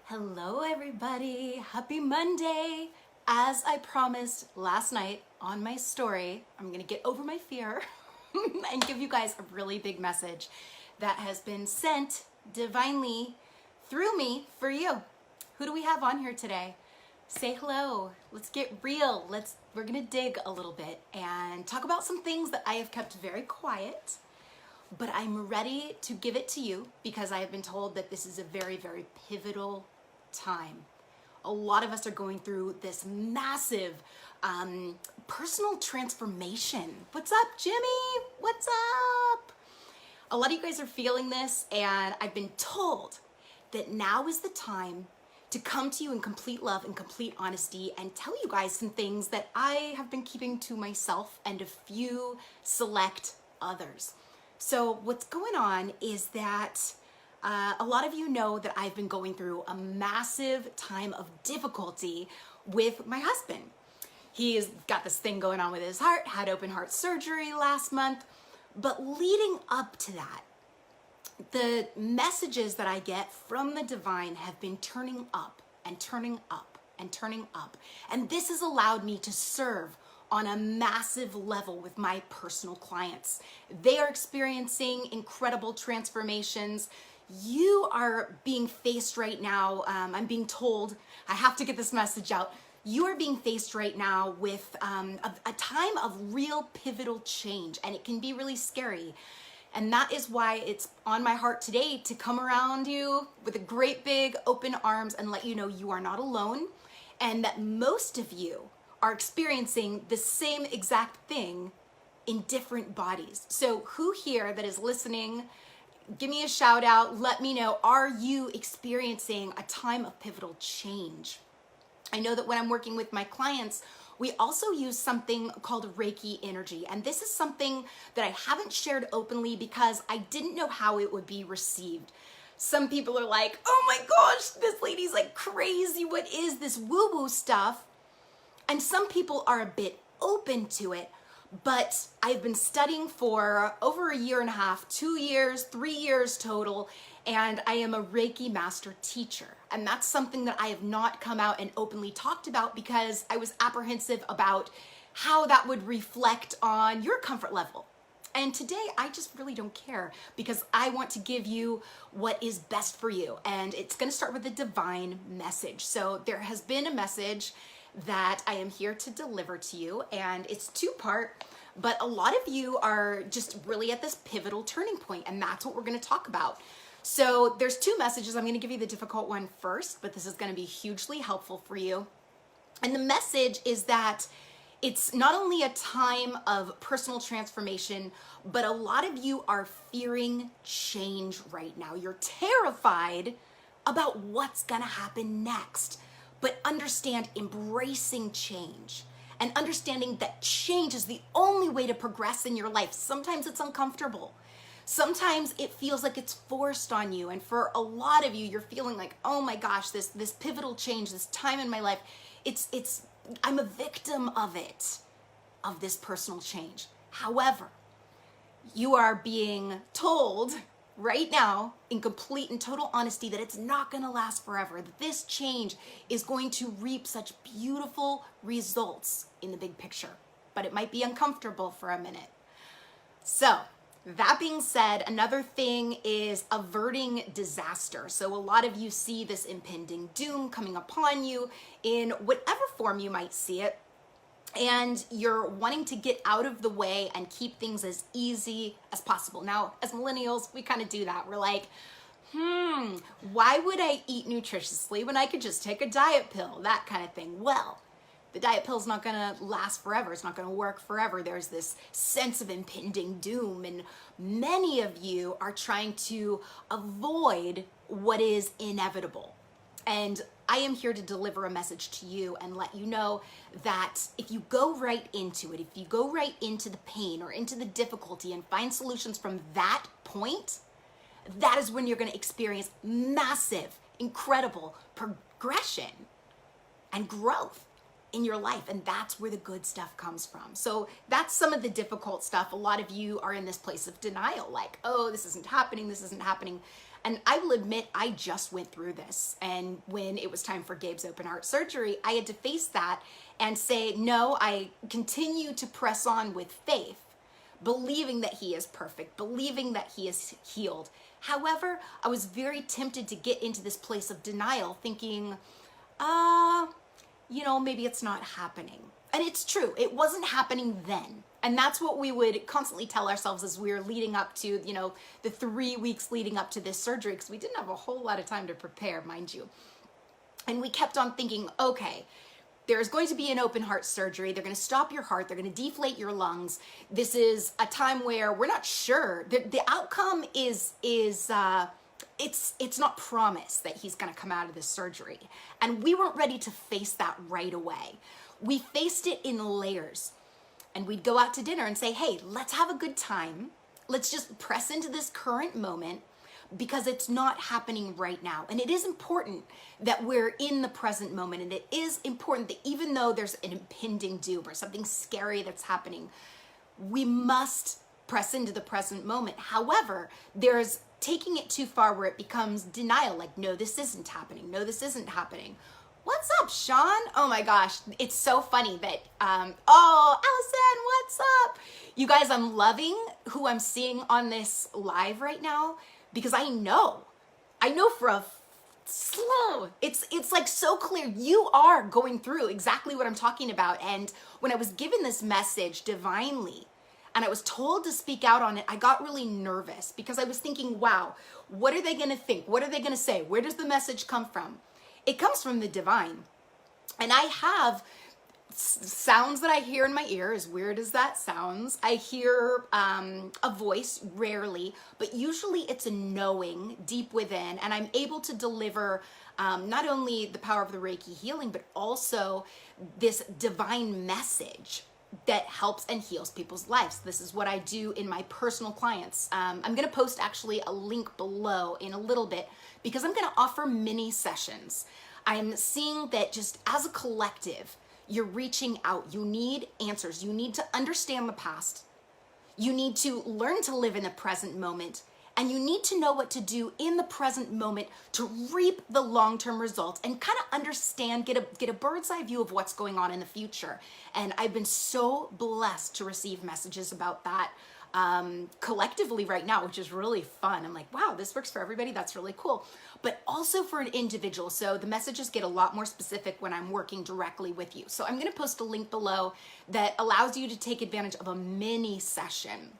Hello everybody, happy Monday. As I promised last night on my story, I'm gonna get over my fear and give you guys a really big message that has been sent divinely through me for you. Who do we have on here today? Say hello, let's get real. We're gonna dig a little bit and talk about some things that I have kept very quiet, but I'm ready to give it to you because I have been told that this is a very, very pivotal time. A lot of us are going through this massive personal transformation. What's up, Jimmy? What's up? A lot of you guys are feeling this, and I've been told that now is the time to come to you in complete love and complete honesty and tell you guys some things that I have been keeping to myself and a few select others. So what's going on is that a lot of you know that I've been going through a massive time of difficulty with my husband. He has got this thing going on with his heart, had open heart surgery last month, but leading up to that, the messages that I get from the divine have been turning up and turning up and turning up. And this has allowed me to serve on a massive level with my personal clients. They are experiencing incredible transformations. You are being faced right now, I'm being told, I have to get this message out. You are being faced right now with a time of real pivotal change, and it can be really scary. And that is why it's on my heart today to come around you with a great big open arms and let you know you are not alone, and that most of you are experiencing the same exact thing in different bodies. So who here that is listening, give me a shout out, let me know, are you experiencing a time of pivotal change? I know that when I'm working with my clients, we also use something called Reiki energy. And this is something that I haven't shared openly because I didn't know how it would be received. Some people are like, oh my gosh, this lady's like crazy. What is this woo-woo stuff? And some people are a bit open to it. But I've been studying for over a year and a half, 2 years, 3 years total, and I am a Reiki Master teacher. And that's something that I have not come out and openly talked about because I was apprehensive about how that would reflect on your comfort level. And today I just really don't care because I want to give you what is best for you. And it's going to start with a divine message. So there has been a message that I am here to deliver to you, and it's two-part, but a lot of you are just really at this pivotal turning point, and that's what we're going to talk about. So there's two messages. I'm going to give you the difficult one first, but this is going to be hugely helpful for you. And the message is that it's not only a time of personal transformation, but a lot of you are fearing change right now. You're terrified about what's going to happen next. But understand embracing change and understanding that change is the only way to progress in your life. Sometimes it's uncomfortable. Sometimes it feels like it's forced on you. And for a lot of you, you're feeling like, oh my gosh, this pivotal change, this time in my life, I'm a victim of it, of this personal change. However, you are being told right now, in complete and total honesty, that it's not going to last forever. That this change is going to reap such beautiful results in the big picture, but it might be uncomfortable for a minute. So that being said, another thing is averting disaster. So a lot of you see this impending doom coming upon you in whatever form you might see it. And you're wanting to get out of the way and keep things as easy as possible. Now, as millennials, we kind of do that. We're like, why would I eat nutritiously when I could just take a diet pill? That kind of thing. Well, the diet pill's not going to last forever. It's not going to work forever. There's this sense of impending doom, and many of you are trying to avoid what is inevitable. And I am here to deliver a message to you and let you know that if you go right into it, if you go right into the pain or into the difficulty and find solutions from that point, that is when you're going to experience massive, incredible progression and growth in your life. And that's where the good stuff comes from. So that's some of the difficult stuff. A lot of you are in this place of denial, like, oh, this isn't happening. And I will admit, I just went through this. And when it was time for Gabe's open heart surgery, I had to face that and say, no, I continue to press on with faith, believing that he is perfect, believing that he is healed. However, I was very tempted to get into this place of denial, thinking, maybe it's not happening. And it's true, it wasn't happening then. And that's what we would constantly tell ourselves as we were leading up to, the 3 weeks leading up to this surgery, because we didn't have a whole lot of time to prepare, mind you. And we kept on thinking, okay, there's going to be an open heart surgery. They're going to stop your heart. They're going to deflate your lungs. This is a time where we're not sure. The outcome is it's not promised that he's going to come out of this surgery. And we weren't ready to face that right away. We faced it in layers. And we'd go out to dinner and say, hey, let's have a good time. Let's just press into this current moment because it's not happening right now. And it is important that we're in the present moment. And it is important that even though there's an impending doom or something scary that's happening, we must press into the present moment. However, there's taking it too far where it becomes denial, like, no, this isn't happening. No, this isn't happening. What's up, Sean? Oh my gosh, it's so funny that, Allison, what's up? You guys, I'm loving who I'm seeing on this live right now because I know for a slow, it's like so clear. You are going through exactly what I'm talking about. And when I was given this message divinely and I was told to speak out on it, I got really nervous because I was thinking, wow, what are they going to think? What are they going to say? Where does the message come from? It comes from the divine. And I have sounds that I hear in my ear, as weird as that sounds. I hear a voice rarely, but usually it's a knowing deep within. And I'm able to deliver not only the power of the Reiki healing, but also this divine message that helps and heals people's lives. This is what I do in my personal clients. I'm going to post actually a link below in a little bit because I'm going to offer mini sessions. I'm seeing that just as a collective, you're reaching out. You need answers. You need to understand the past. You need to learn to live in the present moment. And you need to know what to do in the present moment to reap the long-term results and kind of understand, get a bird's eye view of what's going on in the future. And I've been so blessed to receive messages about that collectively right now, which is really fun. I'm like, wow, this works for everybody. That's really cool. But also for an individual. So the messages get a lot more specific when I'm working directly with you. So I'm going to post a link below that allows you to take advantage of a mini session.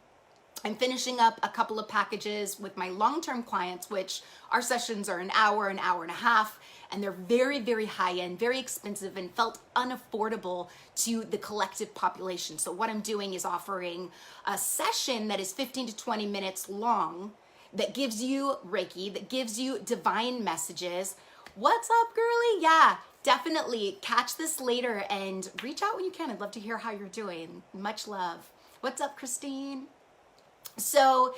I'm finishing up a couple of packages with my long-term clients, which our sessions are an hour and a half, and they're very, very high-end, very expensive, and felt unaffordable to the collective population. So what I'm doing is offering a session that is 15 to 20 minutes long that gives you Reiki, that gives you divine messages. What's up, girly? Yeah, definitely catch this later and reach out when you can. I'd love to hear how you're doing. Much love. What's up, Christine? So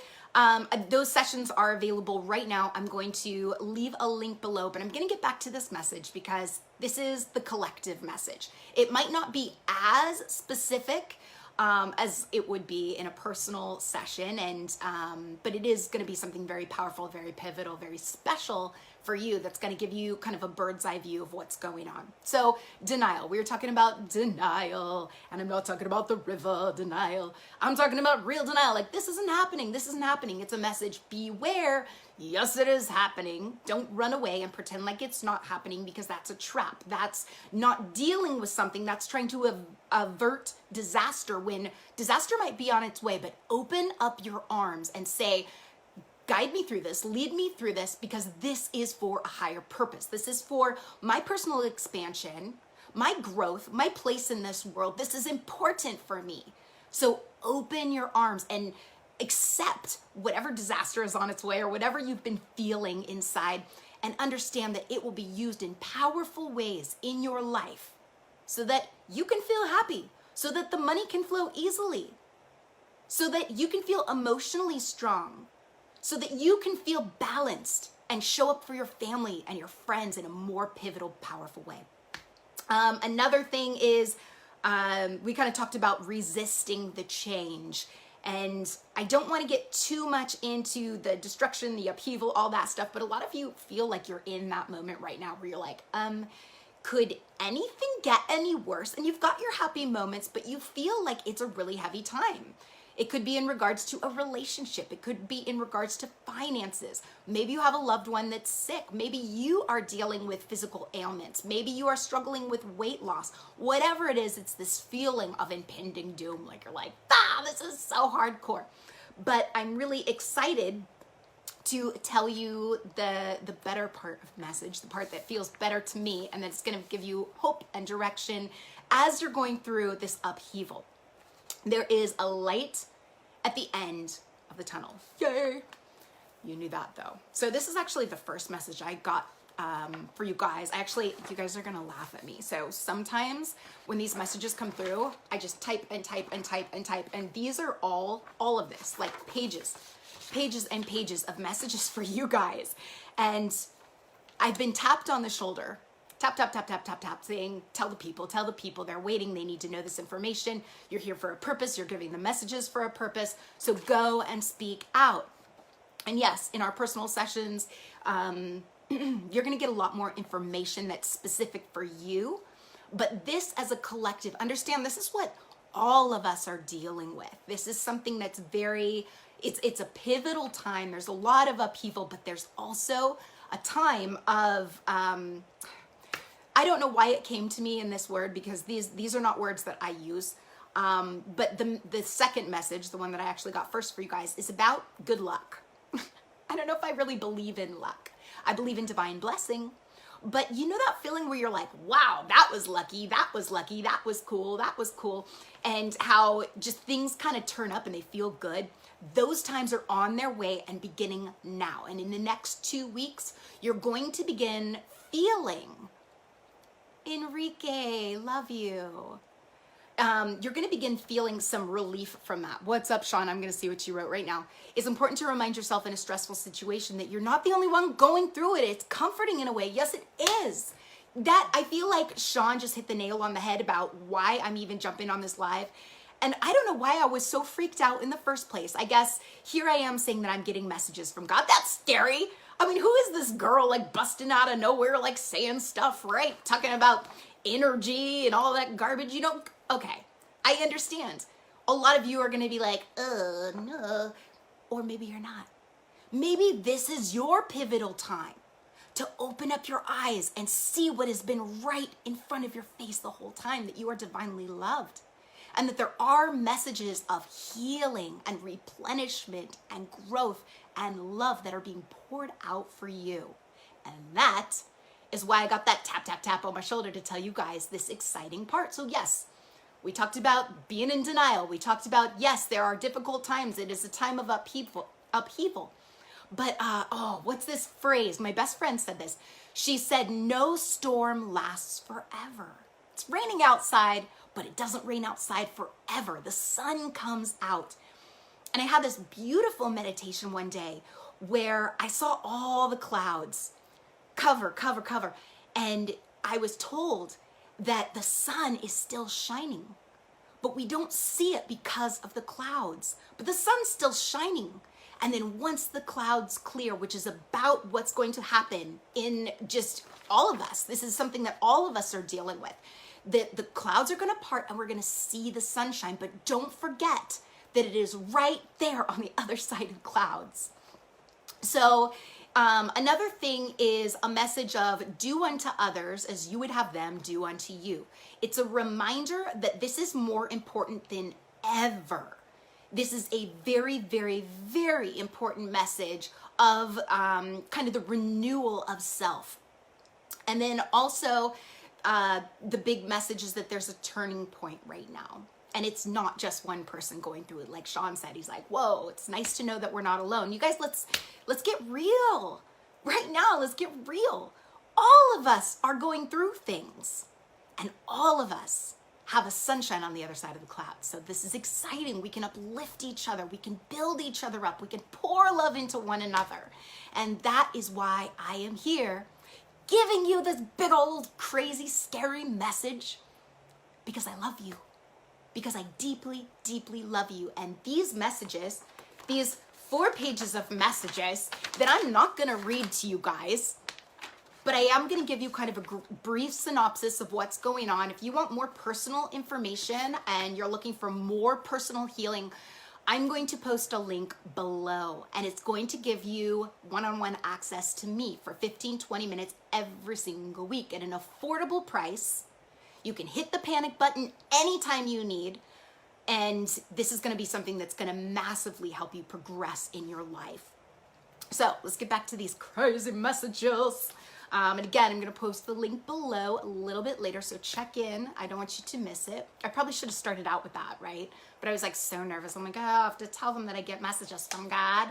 those sessions are available right now. I'm going to leave a link below, but I'm going to get back to this message because this is the collective message. It might not be as specific as it would be in a personal session, and but it is going to be something very powerful, very pivotal, very special for you that's going to give you kind of a bird's eye view of what's going on. So denial, we were talking about denial, and I'm not talking about the river denial. I'm talking about real denial, like this isn't happening, this isn't happening. It's a message, beware. Yes, it is happening. Don't run away and pretend like it's not happening because that's a trap. That's not dealing with something. That's trying to avert disaster when disaster might be on its way, but open up your arms and say, guide me through this, lead me through this, because this is for a higher purpose. This is for my personal expansion, my growth, my place in this world. This is important for me. So open your arms and accept whatever disaster is on its way or whatever you've been feeling inside, and understand that it will be used in powerful ways in your life so that you can feel happy, so that the money can flow easily, so that you can feel emotionally strong, so that you can feel balanced and show up for your family and your friends in a more pivotal, powerful way. Another thing is we kind of talked about resisting the change. And I don't want to get too much into the destruction, the upheaval, all that stuff, but a lot of you feel like you're in that moment right now where you're like, could anything get any worse? And you've got your happy moments, but you feel like it's a really heavy time. It could be in regards to a relationship. It could be in regards to finances. Maybe you have a loved one that's sick. Maybe you are dealing with physical ailments. Maybe you are struggling with weight loss. Whatever it is, it's this feeling of impending doom. Like you're like, this is so hardcore. But I'm really excited to tell you the better part of message, the part that feels better to me, and that's gonna give you hope and direction as you're going through this upheaval. There is a light at the end of the tunnel. Yay! You knew that though. So this is actually the first message I got for you guys. You guys are gonna laugh at me. So sometimes when these messages come through, I just type and type and type and type, and these are all of this, like pages and pages of messages for you guys. And I've been tapped on the shoulder. Tap, tap, tap, tap, tap, tap, saying, tell the people, they're waiting, they need to know this information. You're here for a purpose, you're giving the messages for a purpose, so go and speak out. And yes, in our personal sessions, you're gonna get a lot more information that's specific for you, but this as a collective, understand this is what all of us are dealing with. This is something that's it's a pivotal time. There's a lot of upheaval, but there's also a time of, I don't know why it came to me in this word, because these are not words that I use. But the second message, the one that I actually got first for you guys, is about good luck. I don't know if I really believe in luck. I believe in divine blessing. But you know that feeling where you're like, wow, that was lucky, that was lucky, that was cool. And how just things kind of turn up and they feel good. Those times are on their way and beginning now. And in the next 2 weeks, you're going to begin feeling, Enrique, love you. You're going to begin feeling some relief from that. What's up, Sean? I'm going to see what you wrote right now. It's important to remind yourself in a stressful situation that you're not the only one going through it. It's comforting in a way. Yes, it is. That, I feel like Sean just hit the nail on the head about why I'm even jumping on this live. And I don't know why I was so freaked out in the first place. I guess here I am saying that I'm getting messages from God. That's scary. I mean, who is this girl like busting out of nowhere, like saying stuff, right? Talking about energy and all that garbage. You don't, okay, I understand. A lot of you are going to be like, no, or maybe you're not. Maybe this is your pivotal time to open up your eyes and see what has been right in front of your face the whole time, that you are divinely loved. And that there are messages of healing and replenishment and growth and love that are being poured out for you. And that is why I got that tap, tap, tap on my shoulder to tell you guys this exciting part. So yes, we talked about being in denial. We talked about, yes, there are difficult times. It is a time of upheaval. But, what's this phrase? My best friend said this. She said, no storm lasts forever. It's raining outside, but it doesn't rain outside forever. The sun comes out. And I had this beautiful meditation one day where I saw all the clouds cover. And I was told that the sun is still shining, but we don't see it because of the clouds. But the sun's still shining. And then once the clouds clear, which is about what's going to happen in just all of us, this is something that all of us are dealing with. The clouds are going to part and we're going to see the sunshine, but don't forget that it is right there on the other side of clouds. So another thing is a message of do unto others as you would have them do unto you. It's a reminder that this is more important than ever. This is a very, very, very important message of kind of the renewal of self. And then also the big message is that there's a turning point right now. And it's not just one person going through it. Like Sean said, he's like, whoa, it's nice to know that we're not alone. You guys, let's get real. Right now, let's get real. All of us are going through things. And all of us have a sunshine on the other side of the clouds. So this is exciting. We can uplift each other. We can build each other up. We can pour love into one another. And that is why I am here giving you this big old crazy scary message, because I love you. because I deeply, deeply love you. And these messages, these 4 pages of messages that I'm not gonna read to you guys, but I am gonna give you kind of a brief synopsis of what's going on. If you want more personal information and you're looking for more personal healing, I'm going to post a link below, and it's going to give you one-on-one access to me for 15-20 minutes every single week at an affordable price. You can hit the panic button anytime you need, and this is going to be something that's going to massively help you progress in your life. So let's get back to these crazy messages. And again, I'm going to post the link below a little bit later, so check in. I don't want you to miss it. I probably should have started out with that, right? But I was like so nervous. I'm like, oh, I have to tell them that I get messages from God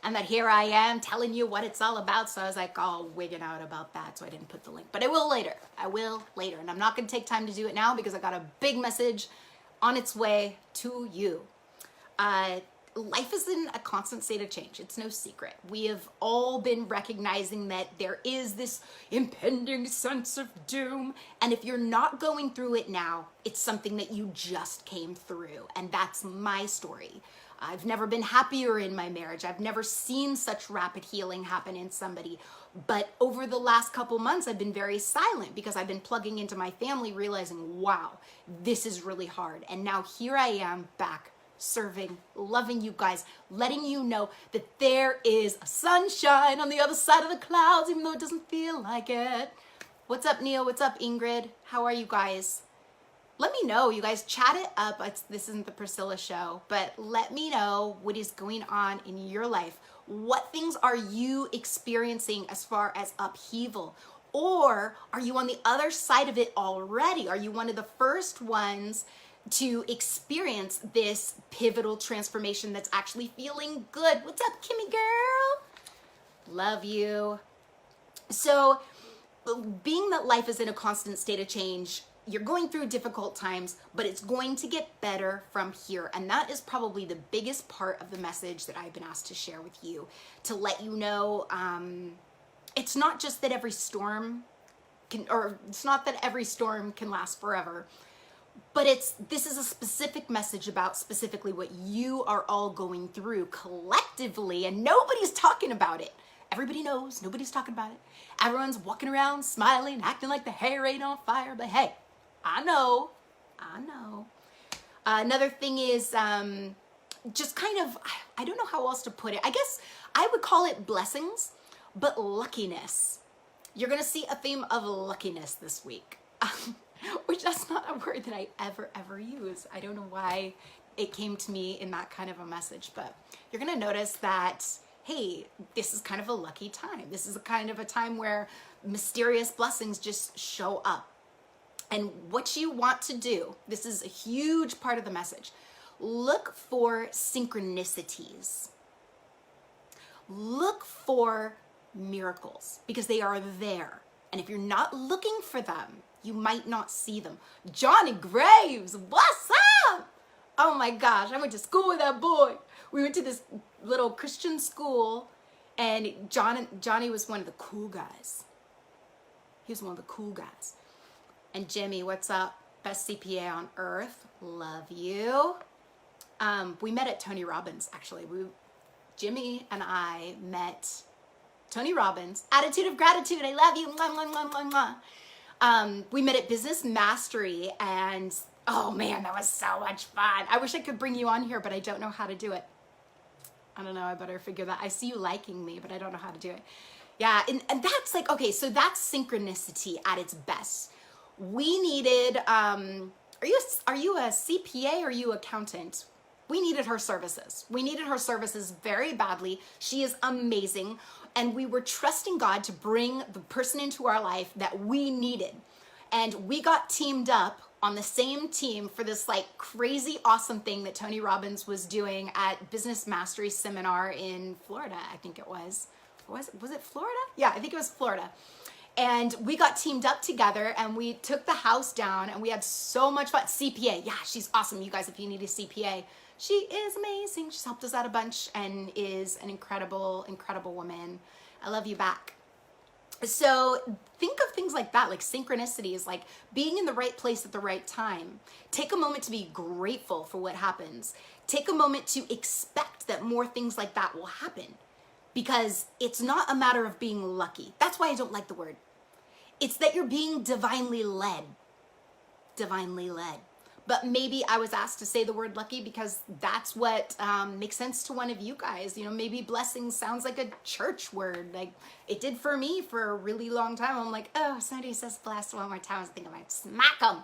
and that here I am telling you what it's all about. So I was like, oh, wigging out about that. So I didn't put the link, but I will later. I will later. And I'm not going to take time to do it now because I got a big message on its way to you. Life is in a constant state of change. It's no secret. We have all been recognizing that there is this impending sense of doom. And if you're not going through it now, it's something that you just came through. And that's my story. I've never been happier in my marriage. I've never seen such rapid healing happen in somebody. But over the last couple months, I've been very silent because I've been plugging into my family, realizing, wow, this is really hard. And now here I am back serving, loving you guys, letting you know that there is a sunshine on the other side of the clouds, even though it doesn't feel like it. What's up, Neil? What's up, Ingrid? How are you guys? Let me know, you guys. Chat it up. This isn't the Priscilla show, but let me know what is going on in your life. What things are you experiencing as far as upheaval? Or are you on the other side of it already? Are you one of the first ones to experience this pivotal transformation that's actually feeling good? What's up, Kimmy girl? Love you. So, being that life is in a constant state of change, you're going through difficult times, but it's going to get better from here. And that is probably the biggest part of the message that I've been asked to share with you, to let you know, it's not just that every storm can last forever. But this is a specific message about specifically what you are all going through collectively, and nobody's talking about it. Everybody knows, nobody's talking about it. Everyone's walking around smiling, acting like the hair ain't on fire, but hey, I know. Another thing is just kind of, I don't know how else to put it. I guess I would call it blessings, but luckiness. You're gonna see a theme of luckiness this week. Which that's not a word that I ever use. I don't know why it came to me in that kind of a message, but you're gonna notice that, hey, this is kind of a lucky time. This is a kind of a time where mysterious blessings just show up. And what you want to do, this is a huge part of the message, look for synchronicities. Look for miracles because they are there. And if you're not looking for them, you might not see them. Johnny Graves, what's up? Oh my gosh, I went to school with that boy. We went to this little Christian school, and Johnny was one of the cool guys. He was one of the cool guys. And Jimmy, what's up? Best CPA on earth. Love you. We met at Tony Robbins, actually. Jimmy and I met Tony Robbins. Attitude of gratitude. I love you. Mwah, mwah, mwah, mwah, mwah. We met at Business Mastery, and oh man, that was so much fun. I wish I could bring you on here, but I don't know how to do it. I don't know, I better figure that. I see you liking me, but I don't know how to do it. Yeah, and that's like, okay, so that's synchronicity at its best. We needed, are you a CPA or are you accountant? We needed her services. We needed her services very badly. She is amazing. And we were trusting God to bring the person into our life that we needed. And we got teamed up on the same team for this like crazy awesome thing that Tony Robbins was doing at Business Mastery Seminar in Florida, I think it was. Was it Florida? Yeah, I think it was Florida. And we got teamed up together and we took the house down and we had so much fun. CPA, yeah, she's awesome. You guys, if you need a CPA, she is amazing. She's helped us out a bunch and is an incredible, incredible woman. I love you back. So think of things like that. that. Like synchronicity is like being in the right place at the right time. Take a moment to be grateful for what happens. Take a moment to expect that more things like that will happen, because it's not a matter of being lucky. That's why I don't like the word. It's that you're being divinely led. Divinely led. But maybe I was asked to say the word lucky because that's what makes sense to one of you guys. You know, maybe blessing sounds like a church word. Like it did for me for a really long time. I'm like, oh, somebody says blessed one more time, I was thinking I might smack them,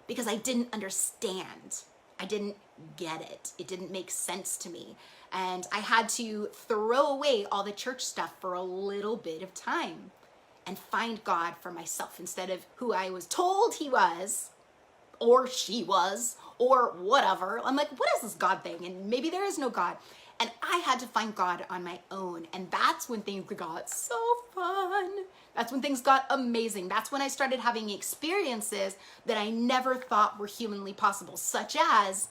because I didn't understand. I didn't get it. It didn't make sense to me. And I had to throw away all the church stuff for a little bit of time and find God for myself instead of who I was told he was, or she was, or whatever. I'm like, what is this God thing? And maybe there is no God. And I had to find God on my own. And that's when things got so fun. That's when things got amazing. That's when I started having experiences that I never thought were humanly possible, such as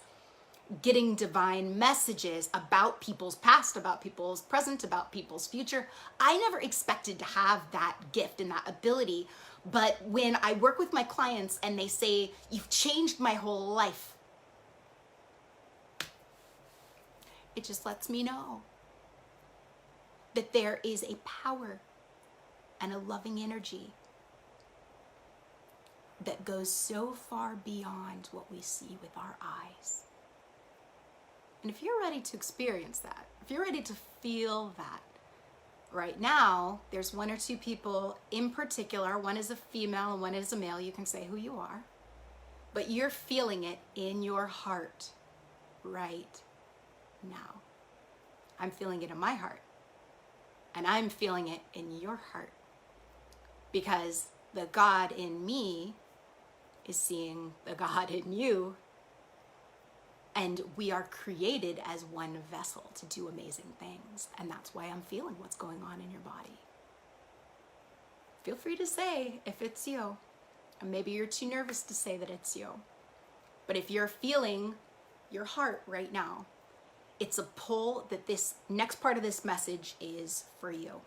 getting divine messages about people's past, about people's present, about people's future. I never expected to have that gift and that ability. But when I work with my clients and they say, you've changed my whole life, it just lets me know that there is a power and a loving energy that goes so far beyond what we see with our eyes. And if you're ready to experience that, if you're ready to feel that, right now, there's one or two people in particular, one is a female and one is a male, you can say who you are, but you're feeling it in your heart right now. I'm feeling it in my heart, and I'm feeling it in your heart, because the God in me is seeing the God in you, and we are created as one vessel to do amazing things. And that's why I'm feeling what's going on in your body. Feel free to say if it's you. And maybe you're too nervous to say that it's you. But if you're feeling your heart right now, it's a pull that this next part of this message is for you.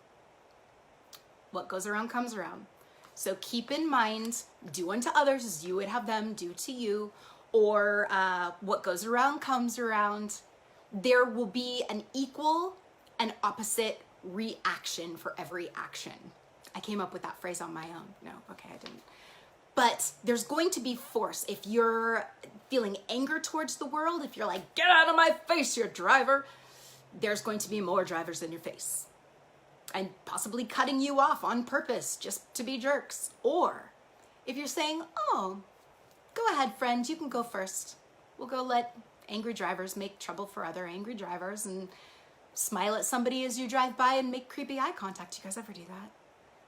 What goes around comes around. So keep in mind, do unto others as you would have them do to you. Or what goes around comes around. There will be an equal and opposite reaction for every action. I came up with that phrase on my own. No, okay, I didn't. But there's going to be force. If you're feeling anger towards the world, if you're like, get out of my face, you driver, there's going to be more drivers in your face. And possibly cutting you off on purpose just to be jerks. Or if you're saying, oh, go ahead, friend, you can go first. We'll go let angry drivers make trouble for other angry drivers and smile at somebody as you drive by and make creepy eye contact. You guys ever do that?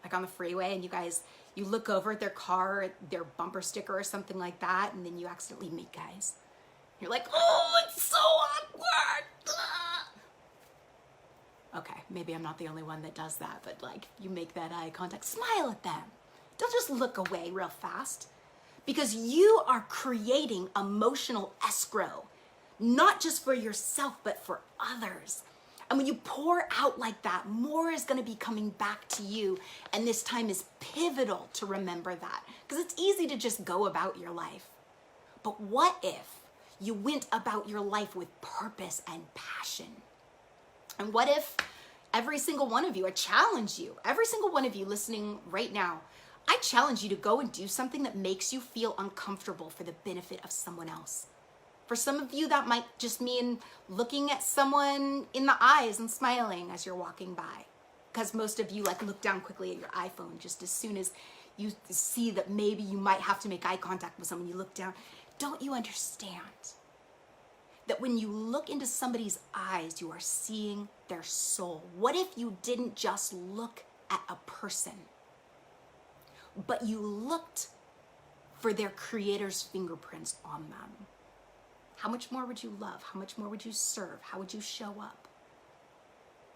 Like on the freeway and you look over at their car, their bumper sticker or something like that, and then you accidentally meet guys. You're like, oh, it's so awkward. Okay, maybe I'm not the only one that does that, but like you make that eye contact, smile at them. Don't just look away real fast. Because you are creating emotional escrow, not just for yourself, but for others. And when you pour out like that, more is going to be coming back to you. And this time is pivotal to remember that. Because it's easy to just go about your life. But what if you went about your life with purpose and passion? And what if every single one of you, I challenge you, every single one of you listening right now, I challenge you to go and do something that makes you feel uncomfortable for the benefit of someone else. For some of you, that might just mean looking at someone in the eyes and smiling as you're walking by. Because most of you like look down quickly at your iPhone just as soon as you see that maybe you might have to make eye contact with someone, you look down. Don't you understand that when you look into somebody's eyes, you are seeing their soul? What if you didn't just look at a person, but you looked for their creator's fingerprints on them? How much more would you love? How much more would you serve? How would you show up?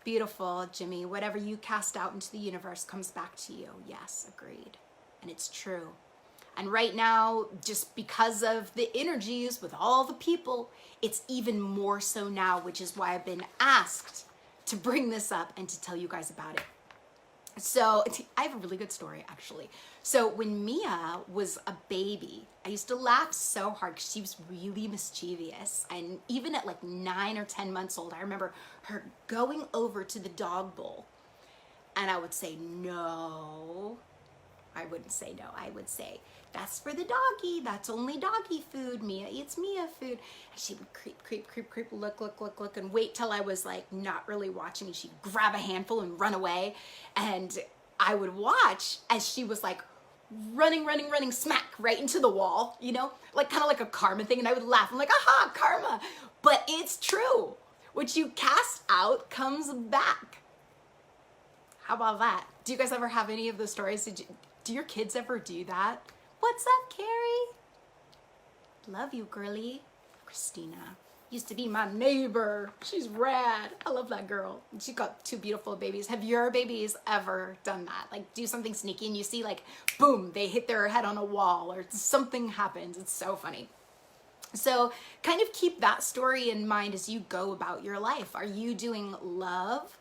Beautiful, Jimmy. Whatever you cast out into the universe comes back to you. Yes, agreed. And it's true. And right now, just because of the energies with all the people, it's even more so now, which is why I've been asked to bring this up and to tell you guys about it. So I have a really good story, actually. So when Mia was a baby, I used to laugh so hard because she was really mischievous. And even at like 9 or 10 months old, I remember her going over to the dog bowl, and I would say, no. I wouldn't say no. I would say, that's for the doggy. That's only doggy food. Mia eats Mia food. And she would creep, look, and wait till I was like not really watching. And she'd grab a handful and run away. And I would watch as she was like running smack right into the wall, you know, like kind of like a karma thing. And I would laugh. I'm like, aha, karma. But it's true. What you cast out comes back. How about that? Do you guys ever have any of those stories? Do your kids ever do that? What's up, Carrie? Love you, girly. Christina used to be my neighbor. She's rad. I love that girl. She got 2 beautiful babies. Have your babies ever done that? Like do something sneaky and you see like, boom, they hit their head on a wall or something happens. It's so funny. So kind of keep that story in mind as you go about your life. Are you doing love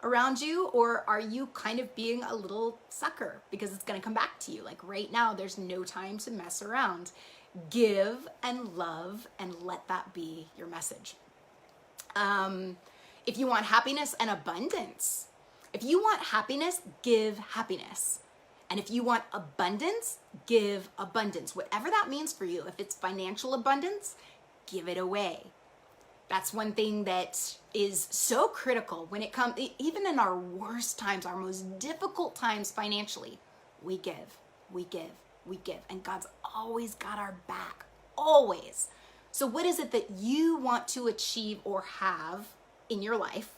around you, or are you kind of being a little sucker because it's going to come back to you? Like right now, there's no time to mess around. Give and love and let that be your message. If you want happiness and abundance, if you want happiness, give happiness. And if you want abundance, give abundance. Whatever that means for you. If it's financial abundance, give it away. That's one thing that is so critical when it comes, even in our worst times, our most difficult times financially, we give. And God's always got our back, always. So what is it that you want to achieve or have in your life?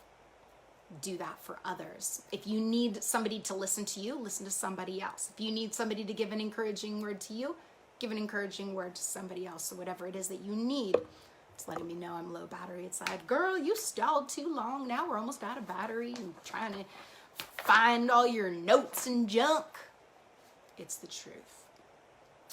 Do that for others. If you need somebody to listen to you, listen to somebody else. If you need somebody to give an encouraging word to you, give an encouraging word to somebody else. So whatever it is that you need. It's letting me know I'm low battery inside. Girl, you stalled too long. Now we're almost out of battery and trying to find all your notes and junk. It's the truth.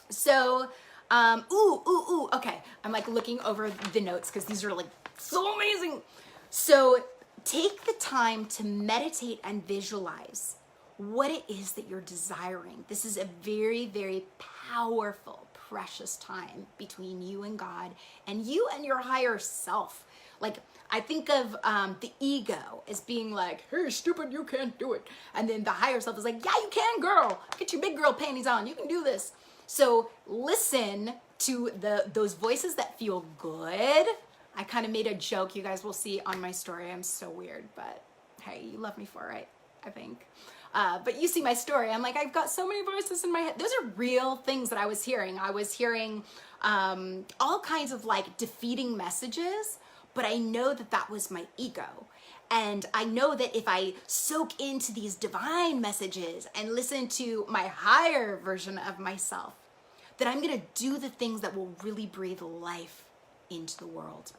So, okay. I'm like looking over the notes because these are like so amazing. So take the time to meditate and visualize what it is that you're desiring. This is a very, very powerful, precious time between you and God and you and your higher self. Like I think of the ego as being like, hey, stupid, you can't do it. And then the higher self is like, yeah, you can, girl. Get your big girl panties on. You can do this. So listen to those voices that feel good. I kind of made a joke. You guys will see on my story. I'm so weird, but hey, you love me for it, I think. But you see my story. I'm like, I've got so many voices in my head. Those are real things that I was hearing. I was hearing all kinds of like defeating messages, but I know that that was my ego. And I know that if I soak into these divine messages and listen to my higher version of myself, that I'm going to do the things that will really breathe life into the world.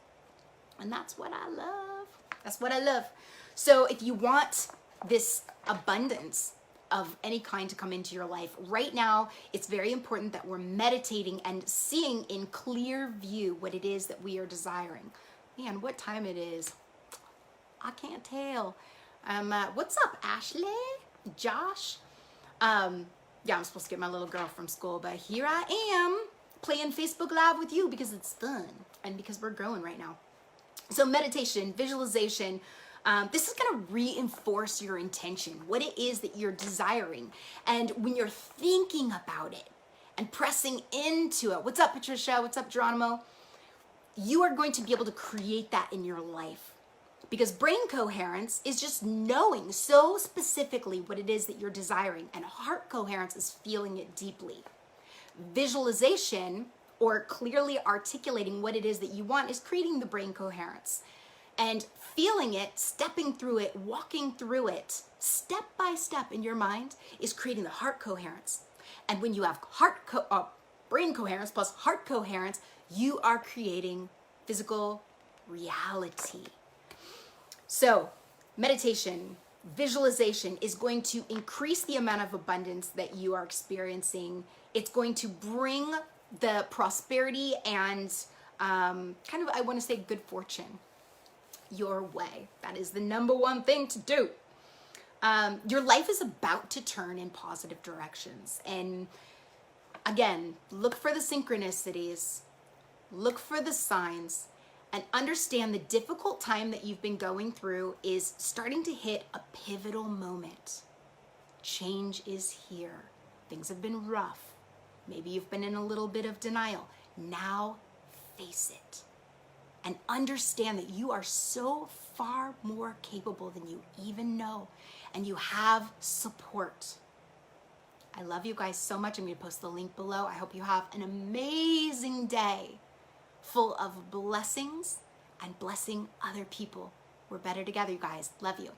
And that's what I love. That's what I love. So if you want this abundance of any kind to come into your life right now, it's very important that we're meditating and seeing in clear view what it is that we are desiring. Man, what time it is, I can't tell. What's up, Ashley? Josh? Yeah, I'm supposed to get my little girl from school, but here I am playing Facebook Live with you because it's fun and because we're growing right now. So meditation, visualization, this is going to reinforce your intention, what it is that you're desiring. And when you're thinking about it and pressing into it, what's up, Patricia? What's up, Geronimo? You are going to be able to create that in your life. Because brain coherence is just knowing so specifically what it is that you're desiring. And heart coherence is feeling it deeply. Visualization, or clearly articulating what it is that you want, is creating the brain coherence. And feeling it, stepping through it, walking through it, step by step in your mind, is creating the heart coherence. And when you have brain coherence plus heart coherence, you are creating physical reality. So meditation, visualization is going to increase the amount of abundance that you are experiencing. It's going to bring the prosperity and kind of, I want to say, good fortune your way. That is the number one thing to do. Your life is about to turn in positive directions. And again, look for the synchronicities, look for the signs, and understand the difficult time that you've been going through is starting to hit a pivotal moment. Change is here. Things have been rough. Maybe you've been in a little bit of denial. Now face it and understand that you are so far more capable than you even know, and you have support. I love you guys so much. I'm going to post the link below. I hope you have an amazing day full of blessings and blessing other people. We're better together, you guys. Love you.